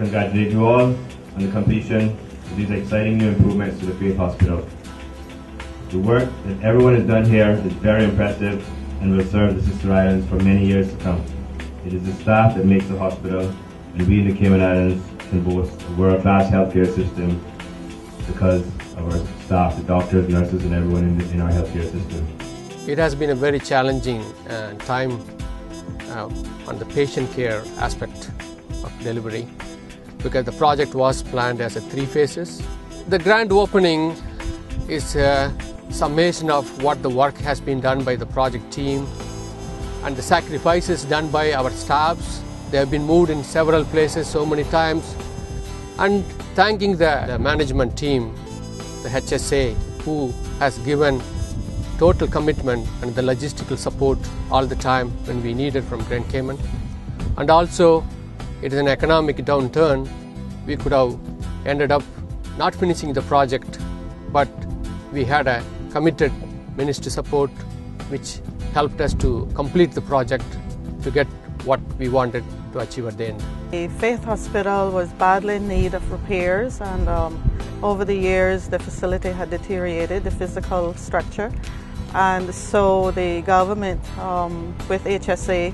congratulate you all on the completion of these exciting new improvements to the Faith Hospital. The work that everyone has done here is very impressive and will serve the Sister Islands for many years to come. It is the staff that makes the hospital, and we in the Cayman Islands can boast a world-class healthcare system because of our staff, the doctors, nurses, and everyone in our healthcare system. It has been a very challenging time on the patient care aspect of delivery because the project was planned as 3 phases. The grand opening is a summation of what the work has been done by the project team and the sacrifices done by our staffs. They have been moved in several places so many times, and thanking the management team, the HSA, who has given total commitment and the logistical support all the time when we need it from Grand Cayman. And also, it is an economic downturn. We could have ended up not finishing the project, but we had a committed ministry support which helped us to complete the project to get what we wanted to achieve at the end. The Faith Hospital was badly in need of repairs, and over the years the facility had deteriorated, the physical structure, and so the government with HSA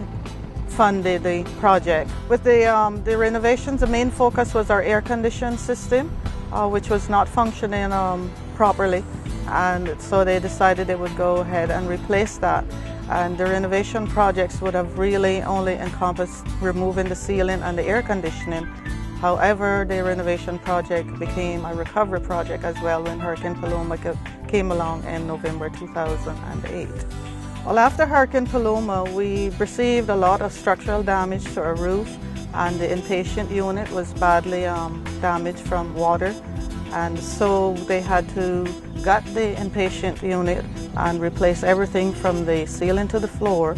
funded the project. With the renovations, the main focus was our air conditioning system, which was not functioning properly, and so they decided they would go ahead and replace that. And the renovation projects would have really only encompassed removing the ceiling and the air conditioning. However, the renovation project became a recovery project as well when Hurricane Paloma came along in November 2008. Well, after Hurricane Paloma, we received a lot of structural damage to our roof, and the inpatient unit was badly damaged from water. And so they had to gut the inpatient unit and replace everything from the ceiling to the floor.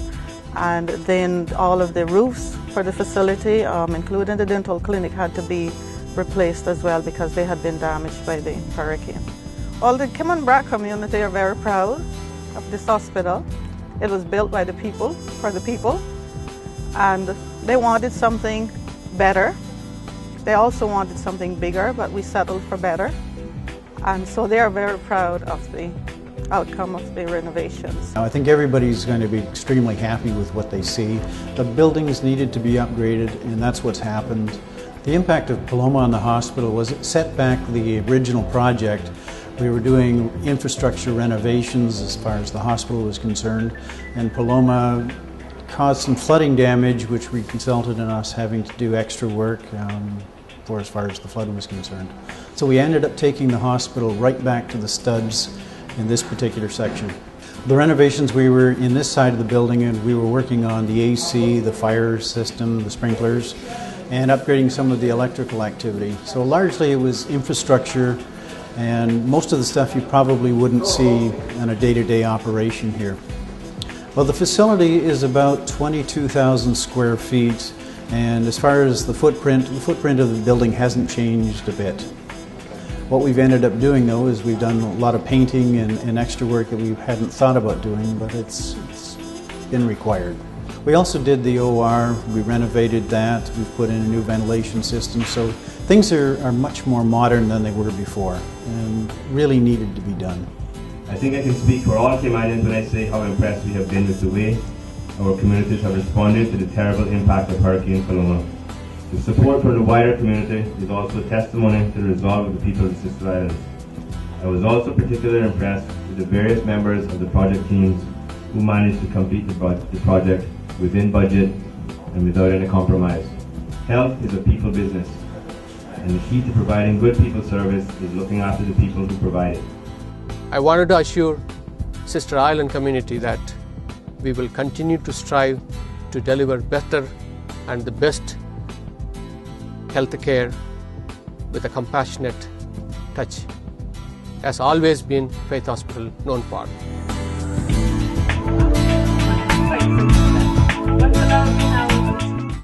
And then all of the roofs for the facility, including the dental clinic, had to be replaced as well because they had been damaged by the hurricane. Well, the Cayman Brac community are very proud of this hospital. It was built by the people, for the people, and they wanted something better. They also wanted something bigger, but we settled for better. And so they are very proud of the outcome of the renovations. I think everybody's going to be extremely happy with what they see. The buildings needed to be upgraded, and that's what's happened. The impact of Paloma on the hospital was it set back the original project. We were doing infrastructure renovations as far as the hospital was concerned, and Paloma caused some flooding damage, which resulted in us having to do extra work for as far as the flood was concerned. So we ended up taking the hospital right back to the studs in this particular section. The renovations, we were in this side of the building and we were working on the AC, the fire system, the sprinklers, and upgrading some of the electrical activity. So largely it was infrastructure, and most of the stuff you probably wouldn't see in a day-to-day operation here. Well, the facility is about 22,000 square feet, and as far as the footprint of the building hasn't changed a bit. What we've ended up doing, though, is we've done a lot of painting and extra work that we hadn't thought about doing, but it's been required. We also did the OR, we renovated that, we've put in a new ventilation system, so things are much more modern than they were before, and really needed to be done. I think I can speak for all Caymanians when I say how impressed we have been with the way our communities have responded to the terrible impact of Hurricane Paloma. The support from the wider community is also a testimony to the resolve of the people of the Sister Islands. I was also particularly impressed with the various members of the project teams who managed to complete the project within budget and without any compromise. Health is a people business, and the key to providing good people service is looking after the people who provide it. I wanted to assure Sister Island community that we will continue to strive to deliver better and the best health care with a compassionate touch, has always been Faith Hospital known for.